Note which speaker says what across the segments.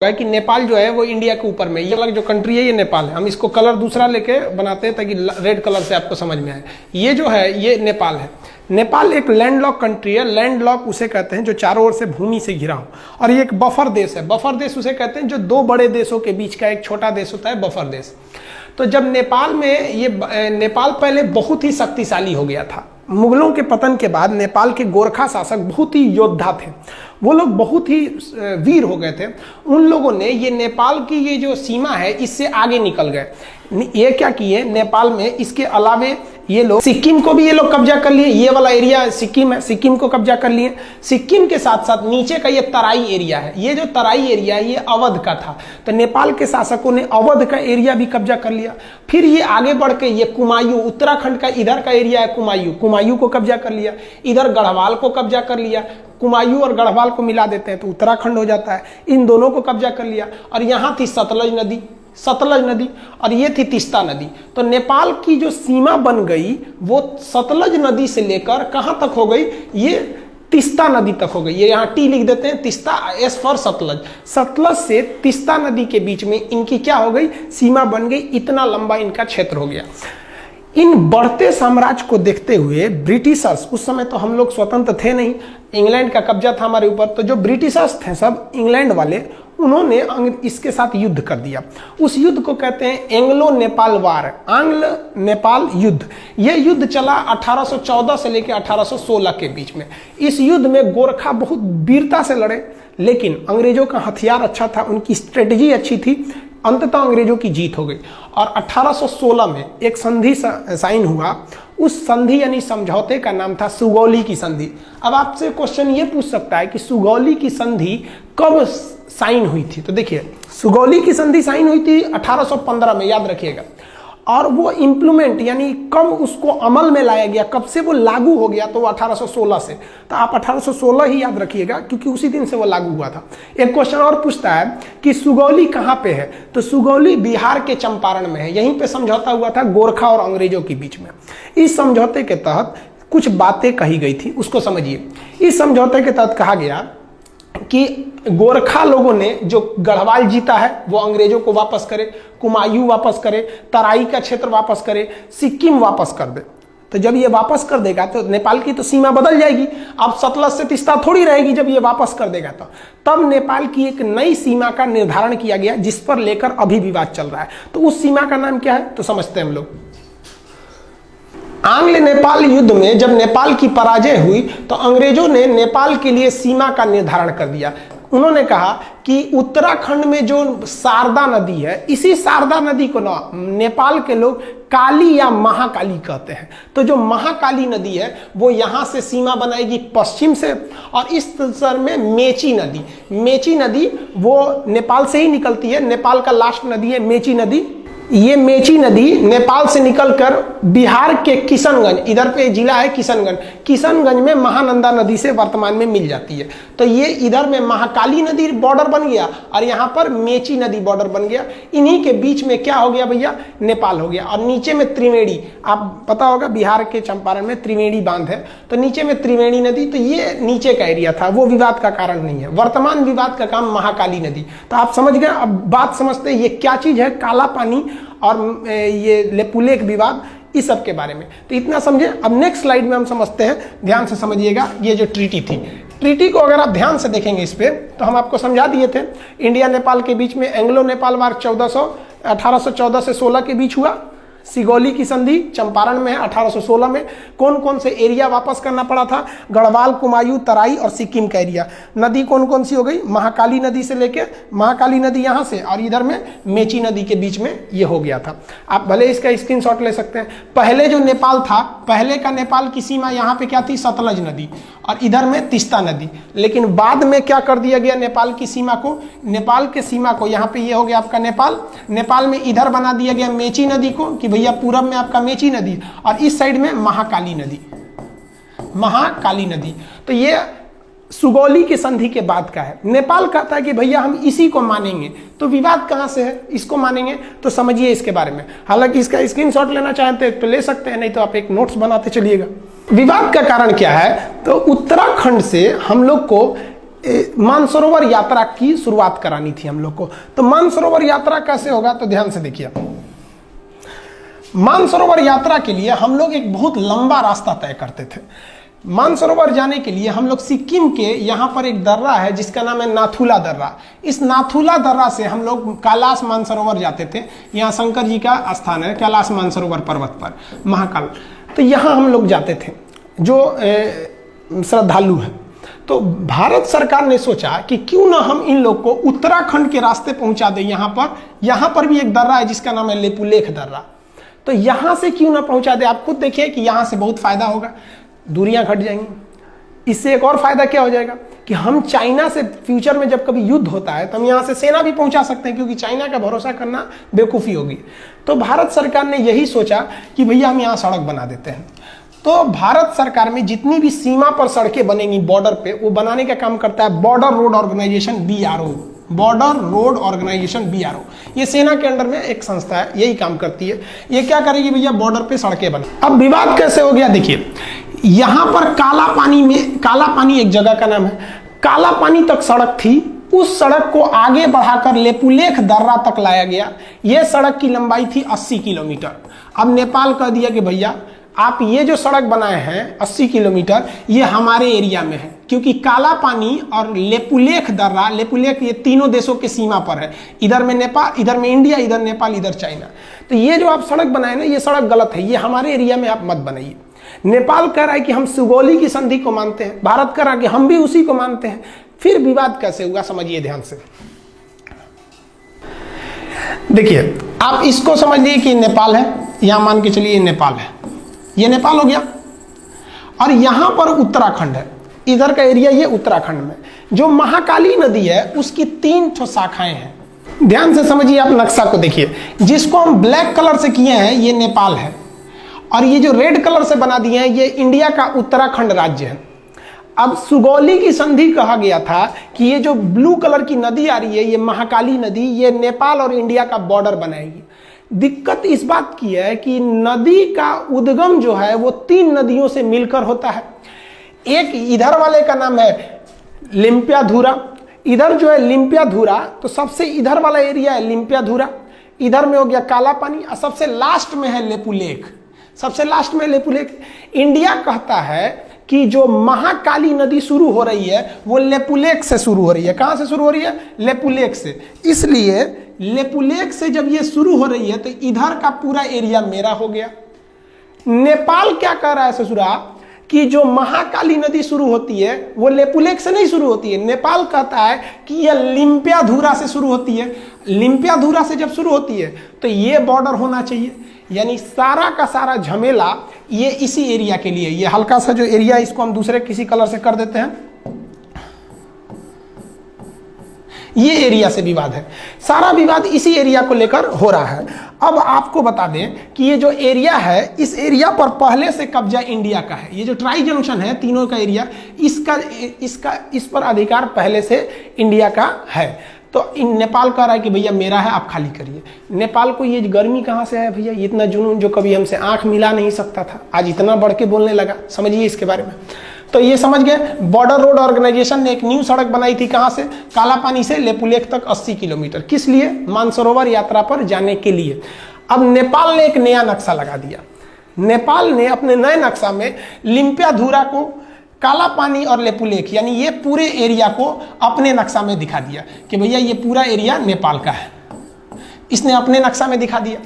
Speaker 1: कि नेपाल जो है वो इंडिया के ऊपर में, ये वाला जो कंट्री है ये नेपाल है। हम इसको कलर दूसरा लेके बनाते हैं ताकि रेड कलर से आपको समझ में आए। ये जो है ये नेपाल है। नेपाल एक लैंडलॉक कंट्री है। लैंडलॉक उसे कहते हैं जो चारों ओर से भूमि से घिरा हो, और ये एक बफर देश है। बफर देश उसे कहते हैं जो दो बड़े देशों के बीच का एक छोटा देश होता है, बफर देश। तो जब नेपाल में ये नेपाल पहले बहुत ही शक्तिशाली हो गया था। मुगलों के पतन के बाद नेपाल के गोरखा शासक बहुत ही योद्धा थे, वो लोग बहुत ही वीर हो गए थे। उन लोगों ने ये नेपाल की ये जो सीमा है इससे आगे निकल गए। ये क्या किए, नेपाल में इसके अलावे ये लोग सिक्किम को भी ये लोग कब्जा कर लिए। ये वाला एरिया सिक्किम है, सिक्किम को कब्जा कर लिए। सिक्किम के साथ साथ नीचे का ये तराई एरिया है, ये जो तराई एरिया है ये अवध का था। तो नेपाल के शासकों ने अवध का एरिया भी कब्जा कर लिया। फिर ये आगे बढ़ के ये कुमायूं, उत्तराखंड का इधर का एरिया है कुमायूं, कुमायूं को कब्जा कर लिया। इधर गढ़वाल को कब्जा कर लिया। कुमायूं और गढ़वाल को मिला देते हैं तो उत्तराखंड हो जाता है। इन दोनों को कब्जा कर लिया। और यहाँ थी सतलज नदी और ये थी तीस्ता नदी। तो नेपाल की जो सीमा बन गई वो सतलज नदी से लेकर कहां तक हो गई, ये तीस्ता नदी तक हो गई। ये यहाँ टी लिख देते हैं, तीस्ता, एस फॉर सतलज। सतलज से तीस्ता नदी के बीच में इनकी क्या हो गई, सीमा बन गई। इतना लंबा इनका क्षेत्र हो गया। इन बढ़ते साम्राज्य को देखते हुए ब्रिटिशर्स, उस समय तो हम लोग स्वतंत्र थे नहीं, इंग्लैंड का कब्जा था हमारे ऊपर, तो जो ब्रिटिशर्स थे सब इंग्लैंड वाले, उन्होंने इसके साथ युद्ध कर दिया। उस युद्ध को कहते हैं एंग्लो नेपाल वार, आंग्ल नेपाल युद्ध। यह युद्ध चला 1814 से लेकर 1816 के बीच में। इस युद्ध में गोरखा बहुत वीरता से लड़े, लेकिन अंग्रेजों का हथियार अच्छा था, उनकी स्ट्रेटजी अच्छी थी। अंततः अंग्रेजों की जीत हो गई और 1816 में एक संधि साइन हुआ। उस संधि यानी समझौते का नाम था सुगौली की संधि। अब आपसे क्वेश्चन ये पूछ सकता है कि सुगौली की संधि कब साइन हुई थी। तो देखिए, सुगौली की संधि साइन हुई थी 1815 में, याद रखिएगा। और वो इम्प्लीमेंट यानी कब उसको अमल में लाया गया, कब से वो लागू हो गया, तो वो 1816 से। तो आप 1816 ही याद रखिएगा क्योंकि उसी दिन से वो लागू हुआ था। एक क्वेश्चन और पूछता है कि सुगौली कहाँ पे है, तो सुगौली बिहार के चंपारण में है। यहीं पे समझौता हुआ था गोरखा और अंग्रेजों के बीच में। इस समझौते के तहत कुछ बातें कही गई थी, उसको समझिए। इस समझौते के तहत कहा गया कि गोरखा लोगों ने जो गढ़वाल जीता है वो अंग्रेजों को वापस करे, कुमायूं वापस करे, तराई का क्षेत्र वापस करे, सिक्किम वापस कर दे। तो जब ये वापस कर देगा तो नेपाल की तो सीमा बदल जाएगी। अब सतलज से तीस्ता थोड़ी रहेगी जब ये वापस कर देगा तो। तब नेपाल की एक नई सीमा का निर्धारण किया गया जिस पर लेकर अभी विवाद चल रहा है। तो उस सीमा का नाम क्या है, तो समझते हैं हम लोग। आंग्ल नेपाल युद्ध में जब नेपाल की पराजय हुई तो अंग्रेजों ने नेपाल के लिए सीमा का निर्धारण कर दिया। उन्होंने कहा कि उत्तराखंड में जो शारदा नदी है, इसी शारदा नदी को ना नेपाल के लोग काली या महाकाली कहते हैं। तो जो महाकाली नदी है वो यहाँ से सीमा बनाएगी पश्चिम से, और इस सर में मेची नदी वो नेपाल से ही निकलती है। नेपाल का लास्ट नदी है मेची नदी। ये मेची नदी नेपाल से निकलकर बिहार के किशनगंज, इधर पे जिला है किशनगंज में महानंदा नदी से वर्तमान में मिल जाती है। तो ये इधर में महाकाली नदी बॉर्डर बन गया और यहाँ पर मेची नदी बॉर्डर बन गया। इन्हीं के बीच में क्या हो गया भैया, नेपाल हो गया। और नीचे में त्रिवेणी, आप पता होगा बिहार के चंपारण में त्रिवेणी बांध है, तो नीचे में त्रिवेणी नदी। तो ये नीचे का एरिया था, वो विवाद का कारण नहीं है। वर्तमान विवाद का काम महाकाली नदी। तो आप समझ गए। अब बात समझते हैं ये क्या चीज है, काला पानी और ये लेपुलेख विवाद, इस सब के बारे में। तो इतना समझे। अब नेक्स्ट स्लाइड में हम समझते हैं, ध्यान से समझिएगा। ये जो ट्रीटी थी, ट्रीटी को अगर आप ध्यान से देखेंगे इस पे, तो हम आपको समझा दिए थे। इंडिया नेपाल के बीच में एंग्लो नेपाल वार 1814 से 16 के बीच हुआ। सिगौली की संधि चंपारण में है 1816 में। कौन कौन से एरिया वापस करना पड़ा था, गढ़वाल, कुमायूं, तराई और सिक्किम का एरिया। नदी कौन कौन सी हो गई, महाकाली नदी से लेके, महाकाली नदी यहाँ से, और इधर में मेची नदी के बीच में ये हो गया था। आप भले इसका स्क्रीनशॉट ले सकते हैं। पहले जो नेपाल था, पहले का नेपाल की सीमा यहाँ पे क्या थी, सतलज नदी, और इधर में तीस्ता नदी। लेकिन बाद में क्या कर दिया गया, नेपाल की सीमा को, यहाँ पे ये हो गया आपका नेपाल में इधर बना दिया गया मेची नदी को, कि भैया पूरब में आपका मेची नदी और इस साइड में महाकाली नदी। तो ये सुगौली की संधि के बाद का है। नेपाल कहता है कि भैया हम इसी को मानेंगे। तो विवाद कहां से है, इसको मानेंगे। तो समझिए इसके बारे में। हालांकि इसका स्क्रीनशॉट लेना चाहते हैं तो ले सकते हैं, नहीं तो आप एक नोट्स बनाते चलिएगा। विवाद का कारण क्या है, तो उत्तराखंड से हम लोग को मानसरोवर यात्रा की शुरुआत करानी थी हम लोग को। तो मानसरोवर यात्रा कैसे होगा, तो ध्यान से देखिए। मानसरोवर यात्रा के लिए हम लोग एक बहुत लंबा रास्ता तय करते थे। मानसरोवर जाने के लिए हम लोग सिक्किम के यहाँ पर एक दर्रा है जिसका नाम है नाथुला दर्रा। इस नाथुला दर्रा से हम लोग कैलाश मानसरोवर जाते थे। यहाँ शंकर जी का स्थान है कैलाश मानसरोवर पर्वत पर, महाकाल। तो यहाँ हम लोग जाते थे जो श्रद्धालु हैं। तो भारत सरकार ने सोचा कि क्यों ना हम इन लोग को उत्तराखंड के रास्ते पहुंचा दें। यहाँ पर भी एक दर्रा है जिसका नाम है लेपुलेख दर्रा। तो यहाँ से क्यों ना पहुंचा दे। आप खुद देखिए कि यहाँ से बहुत फायदा होगा, दूरियां घट जाएंगी। इससे एक और फायदा क्या हो जाएगा कि हम चाइना से फ्यूचर में जब कभी युद्ध होता है तो हम यहाँ से सेना भी पहुंचा सकते हैं, क्योंकि चाइना का भरोसा करना बेवकूफ़ी होगी। तो भारत सरकार ने यही सोचा कि भैया हम यहाँ सड़क बना देते हैं। तो भारत सरकार में जितनी भी सीमा पर सड़कें बनेंगी बॉर्डर पे, वो बनाने का काम करता है border road organization BRO। Border road organization BRO, ये सेना के अंडर में एक संस्था है, यही काम करती है। ये क्या करेगी भैया, बॉर्डर पे सड़कें बना। अब विवाद कैसे हो गया देखिए, यहाँ पर काला पानी एक जगह का नाम है, काला पानी तक सड़क थी। उस सड़क को आगे बढ़ाकर लेपुलेख दर्रा तक लाया गया। यह सड़क की लंबाई थी 80 किलोमीटर। अब नेपाल कह दिया कि भैया आप ये जो सड़क बनाए हैं 80 किलोमीटर, ये हमारे एरिया में है, क्योंकि काला पानी और लेपुलेख दर्रा, लेपुलेख ये तीनों देशों के सीमा पर है। इधर में नेपाल, इधर में इंडिया, इधर नेपाल, इधर चाइना। तो ये जो आप सड़क बनाए ना, ये सड़क गलत है, ये हमारे एरिया में आप मत बनाइए। नेपाल कह रहा है कि हम सुगौली की संधि को मानते हैं, भारत कह रहा है कि हम भी उसी को मानते हैं। फिर विवाद कैसे हुआ समझिए ध्यान से। देखिए आप इसको समझ लीजिए कि नेपाल है, यहां मान के चलिए नेपाल है, ये नेपाल हो गया, और यहां पर उत्तराखंड है, इधर का एरिया ये उत्तराखंड में। जो महाकाली नदी है उसकी 3 ठो शाखाएं हैं। ध्यान से समझिए, आप नक्शा को देखिए, जिसको हम ब्लैक कलर से किए हैं ये नेपाल है, और ये जो रेड कलर से बना दिए हैं ये इंडिया का उत्तराखंड राज्य है। अब सुगौली की संधि कहा गया था कि ये जो ब्लू कलर की नदी आ रही है, ये महाकाली नदी, ये नेपाल और इंडिया का बॉर्डर बनाएगी। दिक्कत इस बात की है कि नदी का उद्गम जो है वो 3 नदियों से मिलकर होता है। एक इधर वाले का नाम है लिम्पियाधुरा, इधर जो है लिम्पियाधुरा, तो सबसे इधर वाला एरिया है लिम्पियाधुरा, इधर में हो गया काला पानी, और सबसे लास्ट में है लेपुलेख, सबसे लास्ट में लेपुलेख। इंडिया कहता है कि जो महाकाली नदी शुरू हो रही है वो लेपुलेख से शुरू हो रही है। कहां से शुरू हो रही है? लेपुलेख से। इसलिए लेपुलेख से जब ये शुरू हो रही है तो इधर का पूरा एरिया मेरा हो गया। नेपाल क्या कह रहा है ससुरा कि जो महाकाली नदी शुरू होती है वो लेपुलेख से नहीं शुरू होती है। नेपाल कहता है कि यह लिम्पियाधुरा से शुरू होती है। लिम्पियाधुरा से जब शुरू होती है तो ये बॉर्डर होना चाहिए। यानी सारा का सारा झमेला ये इसी एरिया के लिए, ये हल्का सा जो एरिया इसको हम दूसरे किसी कलर से कर देते हैं, ये एरिया से विवाद है। सारा विवाद इसी एरिया को लेकर हो रहा है। अब आपको बता दें कि ये जो एरिया है, इस एरिया पर पहले से कब्जा इंडिया का है। ये जो ट्राई जंक्शन है तीनों का एरिया, इस पर अधिकार पहले से इंडिया का है। तो नेपाल कह रहा है कि भैया मेरा है, आप खाली करिए। नेपाल को ये गर्मी कहाँ से है भैया, इतना जुनून जो कभी हमसे आंख मिला नहीं सकता था, आज इतना बढ़ के बोलने लगा। समझिए इसके बारे में। तो ये समझ गए, बॉर्डर रोड ऑर्गेनाइजेशन ने एक न्यू सड़क बनाई थी। कहाँ से? काला पानी से लेपुलेख तक 80 किलोमीटर। किस लिए? मानसरोवर यात्रा पर जाने के लिए। अब नेपाल ने एक नया नक्शा लगा दिया। नेपाल ने अपने नए नक्शा में लिम्पियाधुरा को, काला पानी और लेपुलेख, यानी ये पूरे एरिया को अपने नक्शा में दिखा दिया कि भैया ये पूरा एरिया नेपाल का है। इसने अपने नक्शा में दिखा दिया।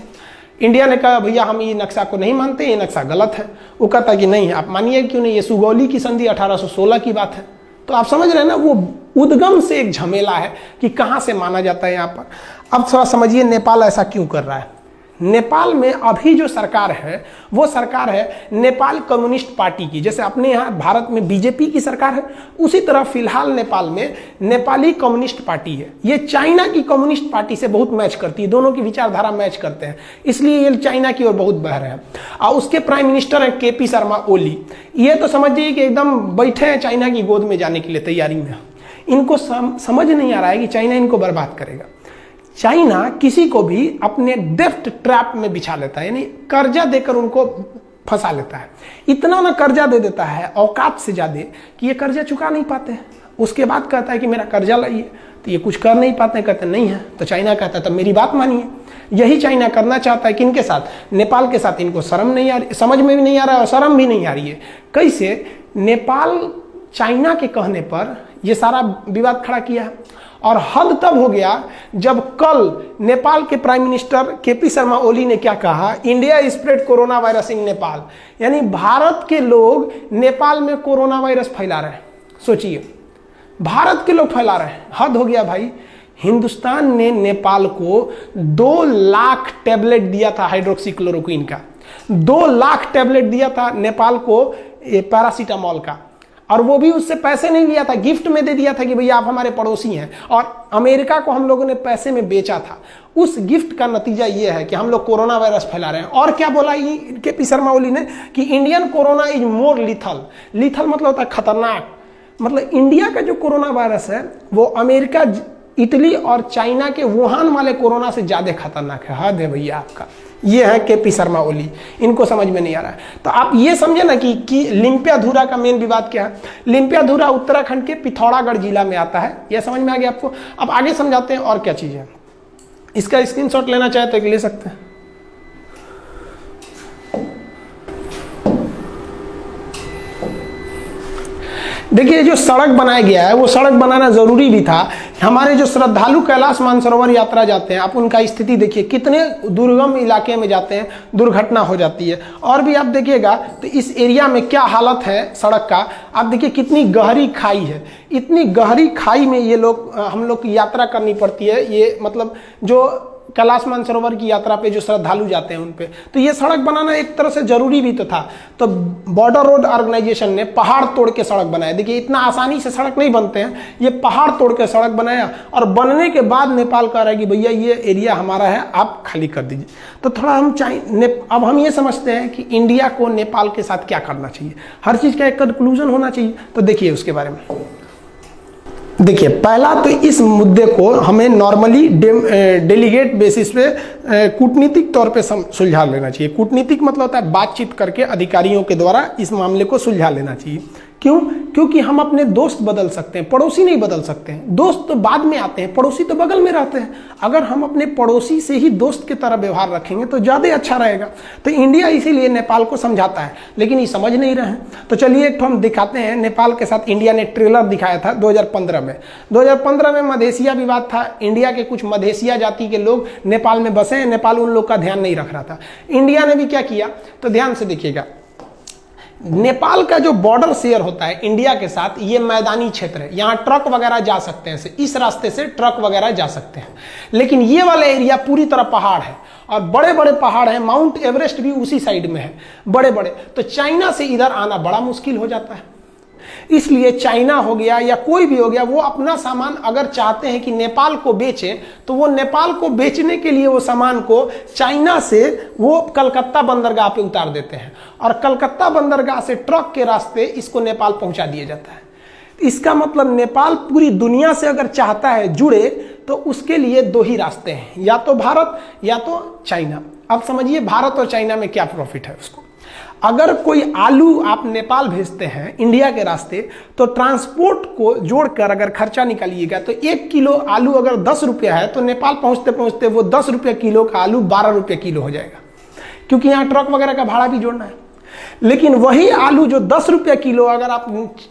Speaker 1: इंडिया ने कहा भैया हम ये नक्शा को नहीं मानते, ये नक्शा गलत है। वो कहता कि नहीं आप मानिए, क्यों नहीं, ये सुगौली की संधि 1816 की बात है। तो आप समझ रहे हैं ना, वो उद्गम से एक झमेला है कि कहाँ से माना जाता है यहाँ पर। अब थोड़ा समझिए नेपाल ऐसा क्यों कर रहा है। नेपाल में अभी जो सरकार है वो सरकार है नेपाल कम्युनिस्ट पार्टी की। जैसे अपने यहाँ भारत में बीजेपी की सरकार है, उसी तरह फिलहाल नेपाल में नेपाली कम्युनिस्ट पार्टी है। ये चाइना की कम्युनिस्ट पार्टी से बहुत मैच करती है, दोनों की विचारधारा मैच करते हैं, इसलिए ये चाइना की ओर बहुत बह रहे हैं। और उसके प्राइम मिनिस्टर हैं KP शर्मा ओली। ये तो समझिए कि एकदम बैठे हैं चाइना की गोद में जाने के लिए तैयारी में। इनको समझ नहीं आ रहा है कि चाइना इनको बर्बाद करेगा। चाइना किसी को भी अपने डेफ्ट ट्रैप में बिछा लेता है, यानी कर्जा देकर उनको फंसा लेता है। इतना ना कर्जा दे देता है औकात से ज्यादा कि ये कर्जा चुका नहीं पाते हैं। उसके बाद कहता है कि मेरा कर्जा लाइए, तो ये कुछ कर नहीं पाते, कहते नहीं है। तो चाइना कहता है तब मेरी बात मानिए। यही चाइना करना चाहता है किनके साथ? नेपाल के साथ। इनको शर्म नहीं आ रही, समझ में भी नहीं आ रहा है और शर्म भी नहीं आ रही है। कैसे? नेपाल चाइना के कहने पर ये सारा विवाद खड़ा किया है। और हद तब हो गया जब कल नेपाल के prime minister KP Sharma Oli ने क्या कहा, India spread corona virus in Nepal, यानी भारत के लोग नेपाल में कोरोना वायरस फैला रहे हैं। सोचिए, भारत के लोग फैला रहे हैं, हद हो गया भाई। हिंदुस्तान ने नेपाल को 2 लाख टैबलेट दिया था हाइड्रोक्सीक्लोरोक्विन का, 2 लाख टैबलेट दिया था नेपाल को पैरासीटामोल का, और वो भी उससे पैसे नहीं लिया था, गिफ्ट में दे दिया था कि भैया आप हमारे पड़ोसी हैं। और अमेरिका को हम लोगों ने पैसे में बेचा था। उस गिफ्ट का नतीजा ये है कि हम लोग कोरोना वायरस फैला रहे हैं। और क्या बोला केपी शर्मा ओली ने कि Indian corona is more lethal. Lethal मतलब होता है खतरनाक। मतलब इंडिया का जो कोरोना वायरस है वो अमेरिका, इटली और चाइना के वुहान वाले कोरोना से ज्यादा खतरनाक है। हद है भैया आपका। ये है केपी शर्मा ओली, इनको समझ में नहीं आ रहा है। तो आप ये समझे ना कि लिम्पियाधुरा का मेन विवाद क्या है। लिम्पियाधुरा उत्तराखंड के पिथौरागढ़ जिला में आता है, यह समझ में आ गया आपको। अब आगे समझाते हैं और क्या चीज है। इसका स्क्रीनशॉट लेना चाहे तो ले सकते हैं। देखिए, जो सड़क बनाया गया है वो सड़क बनाना जरूरी भी था। हमारे जो श्रद्धालु कैलाश मानसरोवर यात्रा जाते हैं, आप उनका स्थिति देखिए, कितने दुर्गम इलाके में जाते हैं, दुर्घटना हो जाती है। और भी आप देखिएगा तो इस एरिया में क्या हालत है सड़क का। आप देखिए कितनी गहरी खाई है, इतनी गहरी खाई में ये लोग, हम लोग की यात्रा करनी पड़ती है। ये मतलब जो कैलाश मानसरोवर की यात्रा पे जो श्रद्धालु जाते हैं उन पे, तो ये सड़क बनाना एक तरह से जरूरी भी तो था। तो बॉर्डर रोड ऑर्गेनाइजेशन ने पहाड़ तोड़ के सड़क बनाया। देखिए, इतना आसानी से सड़क नहीं बनते हैं, ये पहाड़ तोड़ के सड़क बनाया। और बनने के बाद नेपाल कह रहा है कि भैया ये एरिया हमारा है, आप खाली कर दीजिए। तो थोड़ा हम अब हम ये समझते हैं कि इंडिया को नेपाल के साथ क्या करना चाहिए, हर चीज का एक कंक्लूजन होना चाहिए। तो देखिए उसके बारे में। देखिए, पहला तो इस मुद्दे को हमें नॉर्मली डेलीगेट बेसिस पे कूटनीतिक तौर पे सुलझा लेना चाहिए। कूटनीतिक मतलब होता है बातचीत करके अधिकारियों के द्वारा इस मामले को सुलझा लेना चाहिए। क्यों? क्योंकि हम अपने दोस्त बदल सकते हैं, पड़ोसी नहीं बदल सकते हैं। दोस्त तो बाद में आते हैं, पड़ोसी तो बगल में रहते हैं। अगर हम अपने पड़ोसी से ही दोस्त की तरह व्यवहार रखेंगे तो ज़्यादा अच्छा रहेगा। तो इंडिया इसीलिए नेपाल को समझाता है, लेकिन ये समझ नहीं रहे हैं। तो चलिए एक तो हम दिखाते हैं। नेपाल के साथ इंडिया ने ट्रेलर दिखाया था 2015 में। 2015 में मधेसिया विवाद था। इंडिया के कुछ मधेसिया जाति के लोग नेपाल में बसे हैं, नेपाल उन लोग का ध्यान नहीं रख रहा था। इंडिया ने भी क्या किया, तो ध्यान से देखिएगा। नेपाल का जो बॉर्डर शेयर होता है इंडिया के साथ, ये मैदानी क्षेत्र है, यहाँ ट्रक वगैरह जा सकते हैं, इस रास्ते से ट्रक वगैरह जा सकते हैं। लेकिन ये वाला एरिया पूरी तरह पहाड़ है और बड़े बड़े पहाड़ हैं। माउंट एवरेस्ट भी उसी साइड में है, बड़े बड़े। तो चाइना से इधर आना बड़ा मुश्किल हो जाता है। इसलिए चाइना हो गया या कोई भी हो गया, वो अपना सामान अगर चाहते हैं कि नेपाल को बेचें, तो वो नेपाल को बेचने के लिए वो सामान को चाइना से वो कलकत्ता बंदरगाह पे उतार देते हैं और कलकत्ता बंदरगाह से ट्रक के रास्ते इसको नेपाल पहुंचा दिया जाता है। इसका मतलब नेपाल पूरी दुनिया से अगर चाहता है जुड़े तो उसके लिए 2 ही रास्ते हैं, या तो भारत या तो चाइना। अब समझिए भारत और चाइना में क्या प्रॉफिट है उसको। अगर कोई आलू आप नेपाल भेजते हैं इंडिया के रास्ते, तो ट्रांसपोर्ट को जोड़कर अगर खर्चा निकालिएगा तो 1 किलो आलू अगर 10 रुपया है, तो नेपाल पहुंचते पहुंचते वो 10 रुपये किलो का आलू 12 रुपये किलो हो जाएगा, क्योंकि यहाँ ट्रक वगैरह का भाड़ा भी जोड़ना है। लेकिन वही आलू जो 10 रुपये किलो अगर आप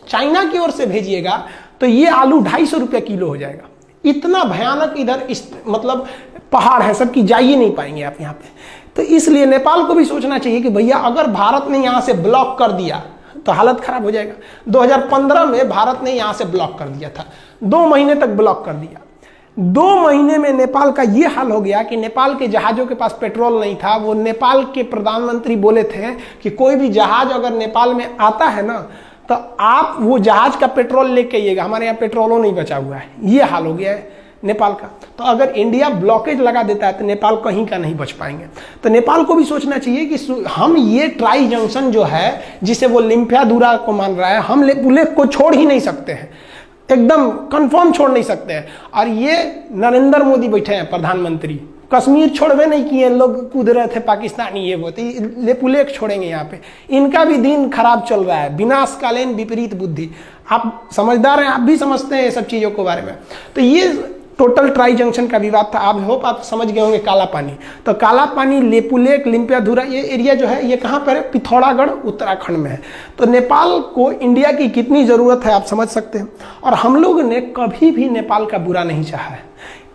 Speaker 1: चाइना की ओर से भेजिएगा तो ये आलू 250 रुपये किलो हो जाएगा। इतना भयानक इधर मतलब पहाड़ है, सबकी जा ही नहीं पाएंगे आप यहाँ पे। तो इसलिए नेपाल को भी सोचना चाहिए कि भैया अगर भारत ने यहाँ से ब्लॉक कर दिया तो हालत खराब हो जाएगा। 2015 में भारत ने यहाँ से ब्लॉक कर दिया था, 2 महीने तक ब्लॉक कर दिया। 2 महीने में नेपाल का ये हाल हो गया कि नेपाल के जहाजों के पास पेट्रोल नहीं था। वो नेपाल के प्रधानमंत्री बोले थे कि कोई भी जहाज अगर नेपाल में आता है ना, तो आप वो जहाज का पेट्रोल लेके आइएगा, हमारे यहाँ पेट्रोलों नहीं बचा हुआ है। ये हाल हो गया है नेपाल का। तो अगर इंडिया ब्लॉकेज लगा देता है तो नेपाल कहीं का नहीं बच पाएंगे। तो नेपाल को भी सोचना चाहिए कि हम ये ट्राई जंक्शन जो है, जिसे वो लिम्पियाधुरा को मान रहा है, हम लेक को छोड़ ही नहीं सकते हैं, एकदम कंफर्म छोड़ नहीं सकते हैं। और ये नरेंद्र मोदी बैठे हैं प्रधानमंत्री, कश्मीर छोड़वे नहीं किए, लोग कूद रहे थे पाकिस्तानी, ये वो तो लेपुलेख छोड़ेंगे यहाँ पे। इनका भी दिन खराब चल रहा है, विनाशकालीन विपरीत बुद्धि। आप समझदार हैं, आप भी समझते हैं ये सब चीज़ों के बारे में। तो ये टोटल ट्राई जंक्शन का विवाद था। आप होप आप समझ गए होंगे काला पानी। तो काला पानी, लेपुलेख, लिम्पियाधुरा, ये एरिया जो है ये कहाँ पर है? पिथौरागढ़ उत्तराखंड में है। तो नेपाल को इंडिया की कितनी ज़रूरत है आप समझ सकते हैं। और हम लोग ने कभी भी नेपाल का बुरा नहीं चाहा है।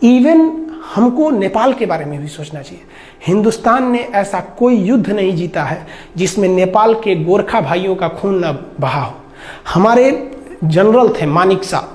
Speaker 1: इवन हमको नेपाल के बारे में भी सोचना चाहिए। हिंदुस्तान ने ऐसा कोई युद्ध नहीं जीता है जिसमें नेपाल के गोरखा भाइयों का खून न बहा हो। हमारे जनरल थे मानिक साहब,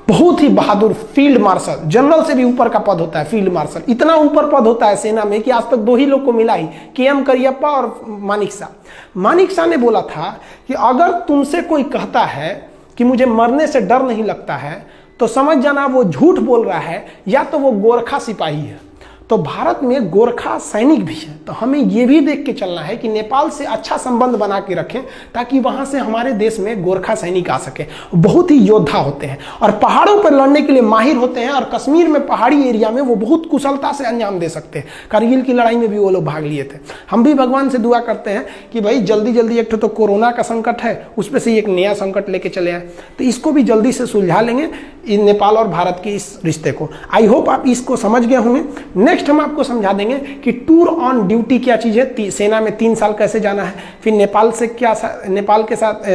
Speaker 1: बहुत ही बहादुर फील्ड मार्शल, जनरल से भी ऊपर का पद होता है फील्ड मार्शल। इतना ऊपर पद होता है सेना में कि आज तक 2 ही लोग को मिला ही, KM करियप्पा और मानिक शाह। मानिक शाह ने बोला था कि अगर तुमसे कोई कहता है कि मुझे मरने से डर नहीं लगता है तो समझ जाना वो झूठ बोल रहा है, या तो वो गोरखा सिपाही है। तो भारत में गोरखा सैनिक भी है। तो हमें ये भी देख के चलना है कि नेपाल से अच्छा संबंध बना के रखें ताकि वहाँ से हमारे देश में गोरखा सैनिक आ सके। बहुत ही योद्धा होते हैं और पहाड़ों पर लड़ने के लिए माहिर होते हैं। और कश्मीर में पहाड़ी एरिया में वो बहुत कुशलता से अंजाम दे सकते हैं। कारगिल की लड़ाई में भी वो लोग भाग लिए थे। हम भी भगवान से दुआ करते हैं कि भाई जल्दी जल्दी, एक तो कोरोना का संकट है, उस पर से एक नया संकट लेके चले आए, तो इसको भी जल्दी से सुलझा लेंगे नेपाल और भारत के इस रिश्ते को। आई होप आप इसको समझ गए होंगे। नेक्स्ट हम आपको समझा देंगे कि टूर ऑन ड्यूटी क्या चीज़ है, सेना में 3 साल कैसे जाना है, फिर नेपाल से क्या, नेपाल के साथ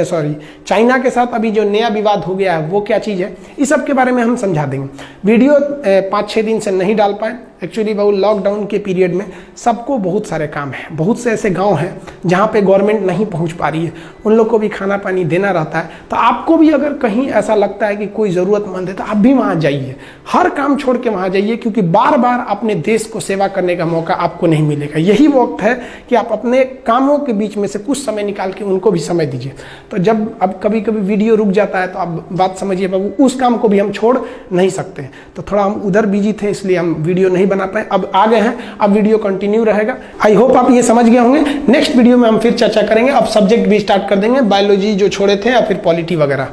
Speaker 1: चाइना के साथ अभी जो नया विवाद हो गया है वो क्या चीज़ है, इस सब के बारे में हम समझा देंगे। वीडियो 5-6 दिन से नहीं डाल पाए एक्चुअली, बहुत लॉकडाउन के पीरियड में सबको बहुत सारे काम हैं। बहुत से ऐसे गांव हैं जहां पे गवर्नमेंट नहीं पहुंच पा रही है, उन लोग को भी खाना पानी देना रहता है। तो आपको भी अगर कहीं ऐसा लगता है कि कोई ज़रूरतमंद है तो आप भी वहां जाइए, हर काम छोड़ के वहां जाइए, क्योंकि बार बार अपने देश को सेवा करने का मौका आपको नहीं मिलेगा। यही वक्त है कि आप अपने कामों के बीच में से कुछ समय निकाल के उनको भी समय दीजिए। तो जब अब कभी कभी वीडियो रुक जाता है तो आप बात समझिए बाबू, उस काम को भी हम छोड़ नहीं सकते। तो थोड़ा हम उधर बिजी थे इसलिए हम वीडियो नहीं बना पाए, अब आ गए हैं, अब वीडियो कंटिन्यू रहेगा। आई होप आप ये समझ गए होंगे। नेक्स्ट वीडियो में हम फिर चर्चा करेंगे, अब सब्जेक्ट भी स्टार्ट कर देंगे, बायोलॉजी जो छोड़े थे या फिर पॉलिटी वगैरह।